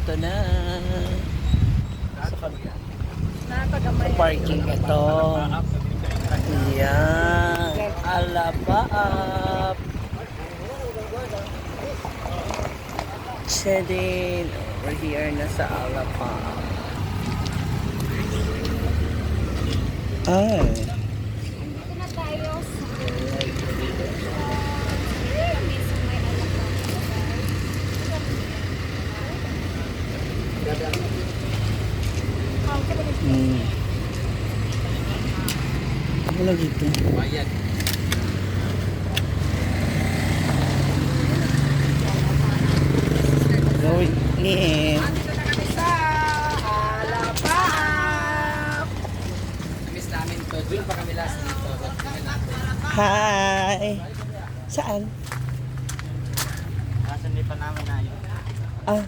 Ito na. Sa parking ito. Yan. Alapaap. Sedin. Over here na sa Alapaap. Ay. Dito na tayo Ano lang dito? Bayad. Going in. Andito na kami sa Alapaap. Namiss namin to. Doon pa kami last dito. Hi! Saan? Kasan di pa namin na yun. Ah,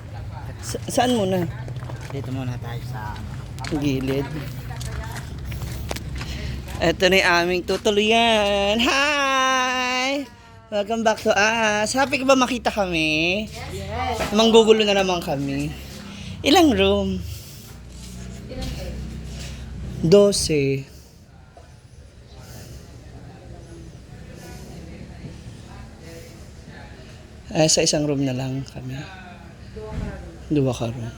saan muna? Dito muna tayo sa Gilid. Ito na yung aming tutuluyan. Hi! Welcome back to us. Happy ka ba makita kami? Yes. Manggugulo na naman kami. Ilang room? 12. Sa isang room na lang kami. 2 ka room.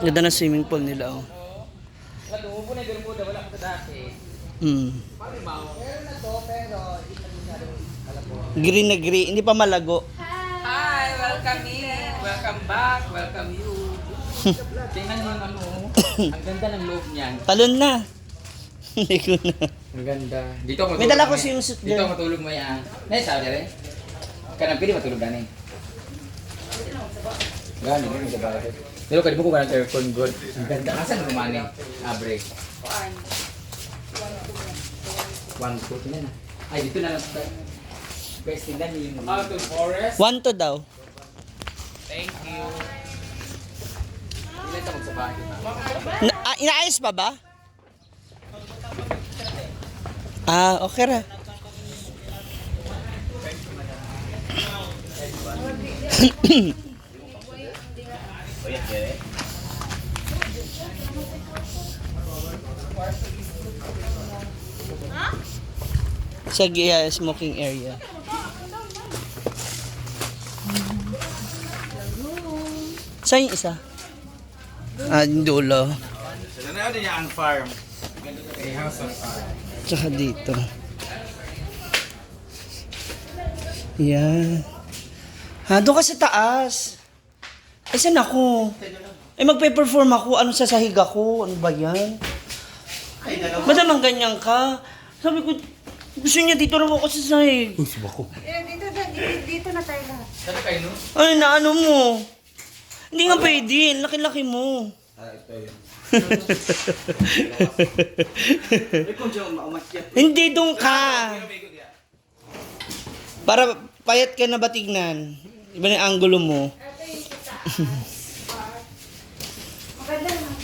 Ganda na swimming pool nila, oh. Tumubo na yung Bermuda. Wala ko dati. Mm. Meron na to pero hindi pa masyadong alam po. Green na green. Hindi pa malago. Hi! Welcome in! Welcome back! Welcome you! Tingnan mo yung ano. Ang ganda ng loob niyan. Talon na. Hindi ko na. Ang ganda. Dito ako matulog. May dala ko mamaya. swimsuit Dito dyan. ako matulog mo yan. Sabi rin. Kanang pili matulog gani. Gani, gani sa bahay. Pero kadi mo ko ganang aircon good. Ang ganda. Asan ang rumani? Break. 1 na. Ay, dito na lang. Best tingnan niyo yung... Out of forest. 1 to daw. Thank you. Ilan sa magsabahay? Inaayos pa ba? Okay ra. Sa smoking area. Saan yung isa? Yung dulo. Ano din ang farm? A house of farm. Tsaka dito. Yan. Doon ka sa taas. Saan ako? Magpe-perform ako. Ano sasahig ako? Ano ba yan? Ba't naman ganyan ka? Sabi ko, gusto niya dito na ako sa sahig. Uy, suba ko. dito na tayo lahat. Saan kayo no? Ay, naano mo? Hindi nga pwede. Laki-laki mo. Ito yun. Hindi doon ka. Para payat ka na ba tignan? Iba na yung angulo mo. Maganda naman.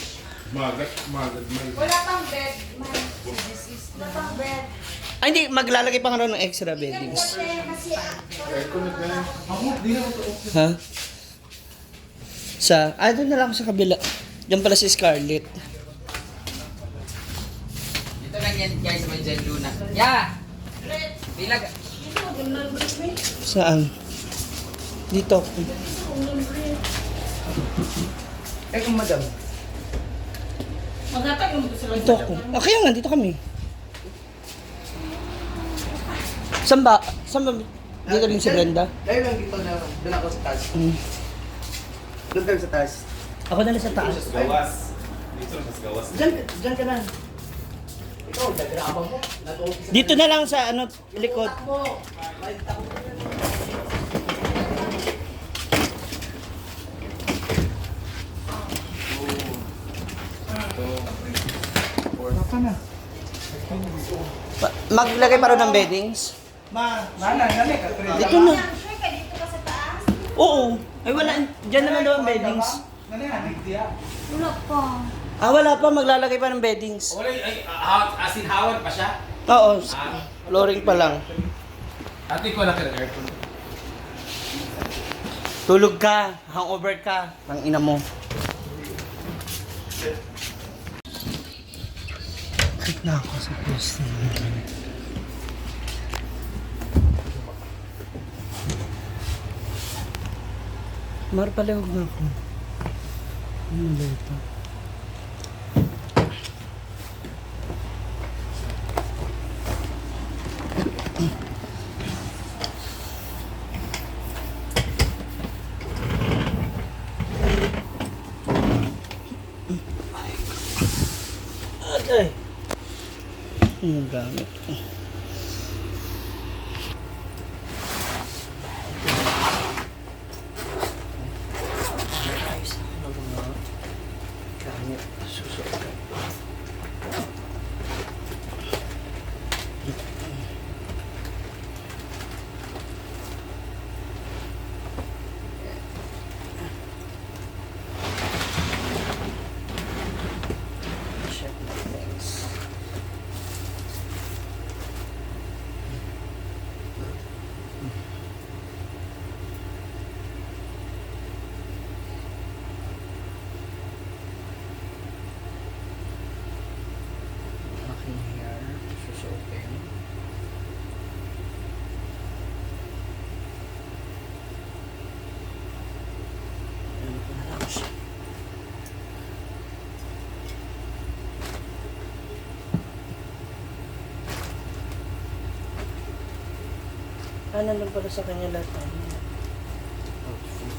Magad. Wala pang bed. Wala pang bed. Ay, hindi. Maglalagay pa nga raw ng extra beddings. Kasi Ha? Doon na lang sa kabila. Diyan pala si Scarlett. Dito lang yan guys, may Jen Luna. Yeah! Bilag. Saan? Dito. Kung madam. Dito ako. Kaya nga, dito kami. Saan ba? Dito rin si Brenda? Kayo lang dito na doon ako sa taas. Hmm. Doon kayo sa taas. Ako na lang sa taas. Gawas. Dito na sa gawas. Diyan ka na. Ikaw, dagrabang mo. Natuloy sa Dito na lang sa likod. mo. May takot ka na. Maglagay pa rin ng beddings? Dito na. sure ka dito ka sa taas? Oo. Ay wala. Diyan naman daw ang beddings. Wala pa. Wala pa. Maglalagay pa ng beddings. Wala, as in hawan pa siya. Oo. Flooring pa lang. Ate ko lang ka ng aircon. Tulog ka, hangover ka, ang ina mo. Kahit na ako sa pwesto. Marpalehog na ako. Ano ba ito? Ay! Ang gamit. Ayos na mga gamit. Susuot. Check my things. Aking hair, susuotin. Ano ko na lang siya. Ano lang pala sa kanya lahat ng outfit.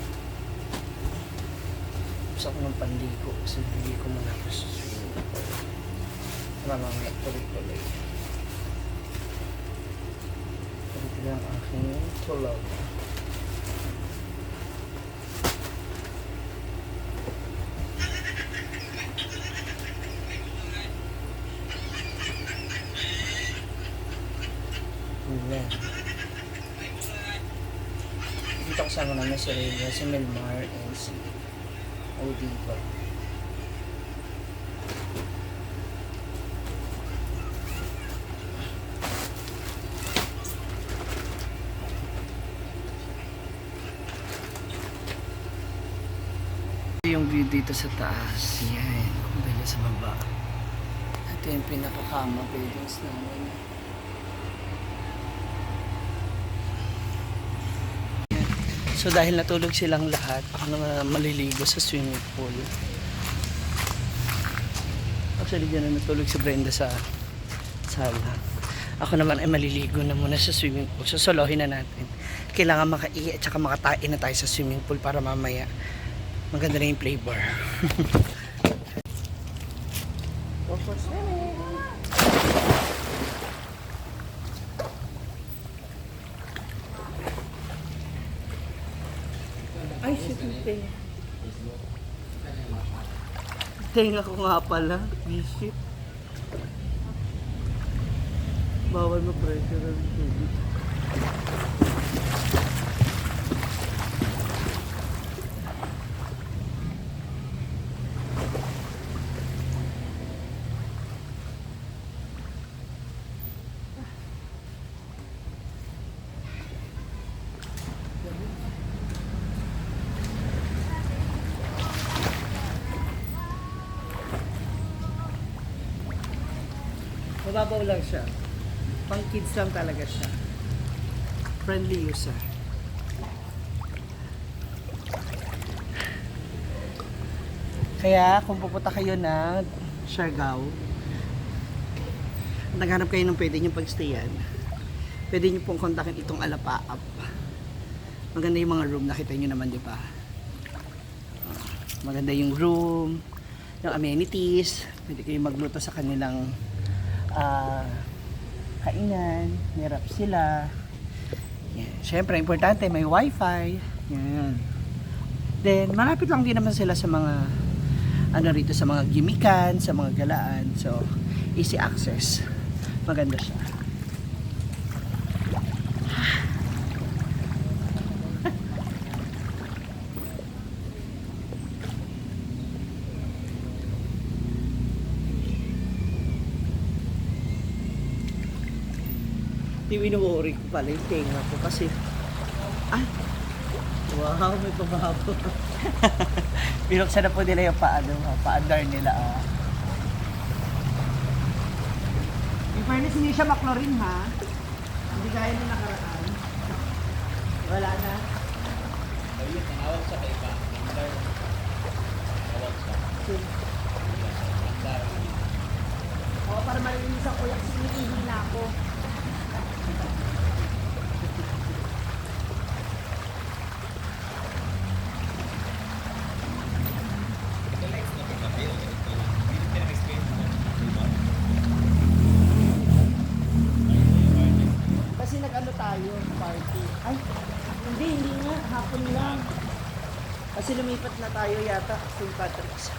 Gusto ko ng panligo kasi hindi ko muna ako sa swimming pool. Mamamaya tuloy-tuloy. Ito lang aking tulog. Ayan. Dito kasama namin si Rhea, si Melmar, and si Odiva. Yung view dito sa taas, yan. Ang ganda sa baba. Ito yung pinakakama buildings namin. So dahil natulog silang lahat, ako naman maliligo sa swimming pool. Actually dyan na natulog si Brenda sa sala. Ako naman ay maliligo na muna sa swimming pool. So solohin na natin. Kailangan makai at saka makatain na tayo sa swimming pool para mamaya maganda na yung flavor. Go for swimming! Ay, shit, yung tenga ko nga pala. Visit. Bawal ma-pressure ang tubig. Mababaw lang siya. Pang kids lang talaga siya. Friendly user. Kaya kung pupunta kayo na Siargao, naghanap kayo ng pwede nyo pagstayan, pwede nyo pong kontakin itong Alapaap. Maganda yung mga room, nakita nyo naman, di ba? Maganda yung room, yung amenities, pwede kayo magluto sa kanilang kainan, hirap sila. Yan. Siyempre, importante, may wifi. Yan. Then, malapit lang din naman sila sa mga rito, sa mga gimikan, sa mga galaan. So, easy access. Maganda siya. Hindi, winuwori ko pala yung tenga ko kasi Wow, may pababo. Pinuksan na po nila yung paandar nila. In fairness, hindi siya maklorin ha. Hindi gaya na nakaraan. Wala na. Ayun, tinawag sa kay pa. Tawag sa. Oo, para malinisan ko yung siniihi na ako. Kasi nag-ano tayo, party. Ay, hindi nga, hapon lang. Kasi lumipat na tayo yata, St. Patrick's.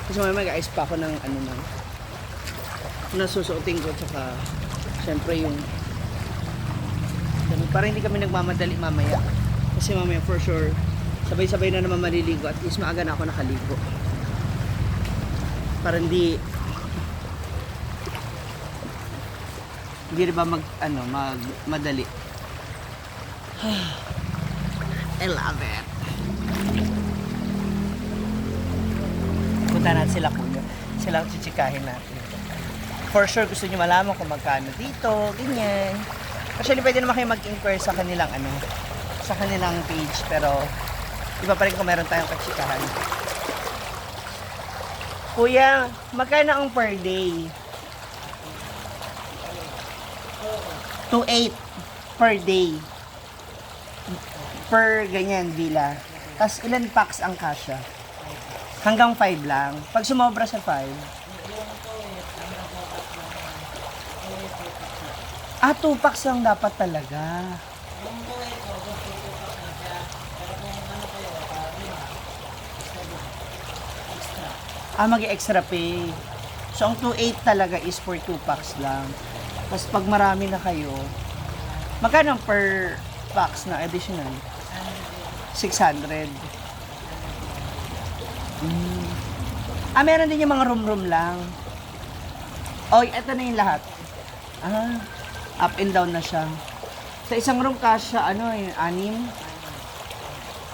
Kasi mamaya mag-ayos pa ako ng ano na nasusuotin ko, tsaka syempre yung para hindi kami nagmamadali mamaya. Kasi mamaya for sure sabay-sabay na naman maliligo, at least maaga na ako nakaligo. Para hindi ba madali. I love it. Punta natin sila kuya. Sila ang chichikahin natin. For sure gusto niyo malaman kung magkano dito, ganyan. Actually pwede naman kayo mag-inquire sa kanilang sa kanilang page, pero iba pa rin kung meron tayong kachikahan. Kuya, magkano ang per day? 2.8 per day. Per ganyan villa. Tapos ilan packs ang kasya? Hanggang 5 lang. Pag sumobra sa 5, 2 packs lang dapat talaga. Mag-extra pay. So, ang 2.8 talaga is for 2 packs lang. Tapos, pag marami na kayo, magkano per packs na additional? 600. Meron din yung mga room-room lang. Ito na yung lahat. Up and down na siya. Sa isang room kasya, 6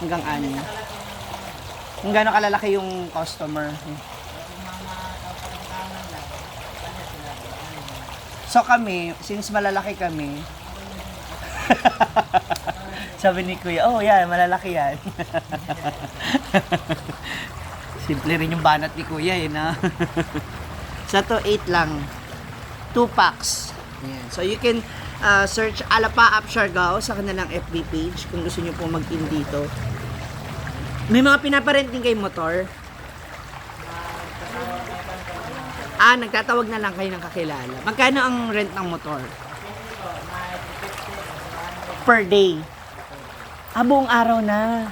hanggang 6. Kung gaano kalalaki yung customer. So kami, since malalaki kami, sabi ni Kuya, malalaki yan. Simple rin yung banat ni Kuya, na. Sa to 8 lang. 2 packs. Ayan. So you can search Alapa Up Siargao sa kanilang FB page kung gusto niyo pong mag-in dito. May mga pinaparenting kay motor. Nagtatawag na lang kayo ng kakilala. Magkano ang rent ng motor? Per day. Buong araw na.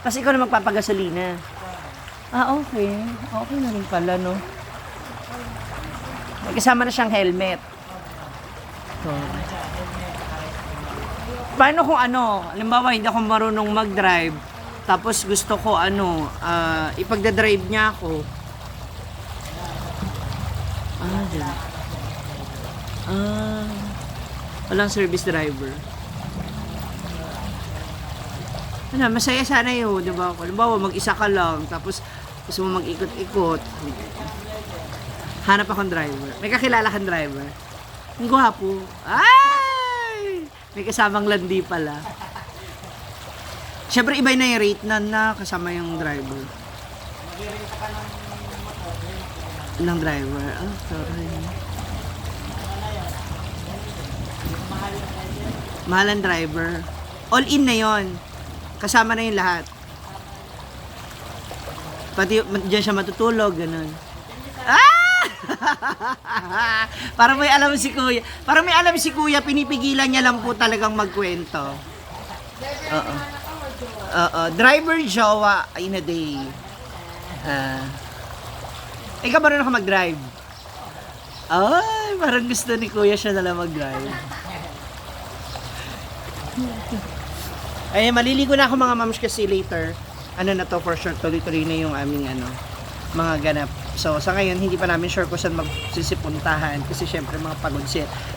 Kasi ikaw na magpapagasolina. Okay. Okay na rin pala, no? May kasama na siyang helmet. So, paano kung halimbawa hindi ako marunong mag-drive, tapos gusto ko ipagdadrive niya ako. Dyan. Walang service driver. Masaya sana yun, di ba? Halimbawa, mag-isa ka lang, tapos gusto mo mag-ikot-ikot. Hanap akong driver. May kakilala kang driver. Ang gwapo. Ay! May kasamang landi pala. Siyempre, iba na yung rate na kasama yung driver. Ng driver. Sorry. Mahal ang driver. All in na yon. Kasama na yung lahat. Pati dyan siya matutulog, ganun. Para may alam si Kuya. Para may alam si Kuya, pinipigilan niya lang po talagang magkwento. Driver jowa in a day. Ikaw ba rin ako mag-drive? Ay, parang gusto ni Kuya siya na lang mag-drive. Ay, maliligo na ako mga mams kasi later. Na to for sure, tuloy-tuloy na yung aming mga ganap. So, sa ngayon, hindi pa namin sure kung saan magsisipuntahan kasi syempre mga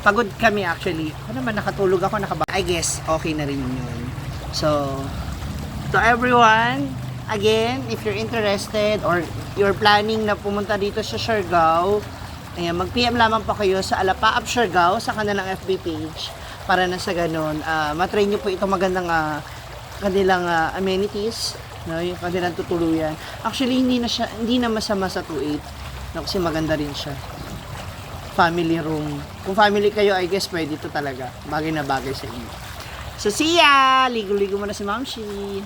pagod kami actually. Ako naman, nakatulog ako, I guess, okay na rin yun. So, to everyone, again, if you're interested or you're planning na pumunta dito sa Siargao, ayan, mag-PM lamang po kayo sa Alapaap Siargao sa kanilang FB page para na sa ganun, matry nyo po itong magandang kanilang amenities, no, yung kanilang tutuluyan. Actually, hindi na masama sa 2.8, no, kasi maganda rin siya. Family room. Kung family kayo, I guess pwede ito talaga. Bagay na bagay sa inyo. So, see ya! Ligo-ligo muna si Mamshi.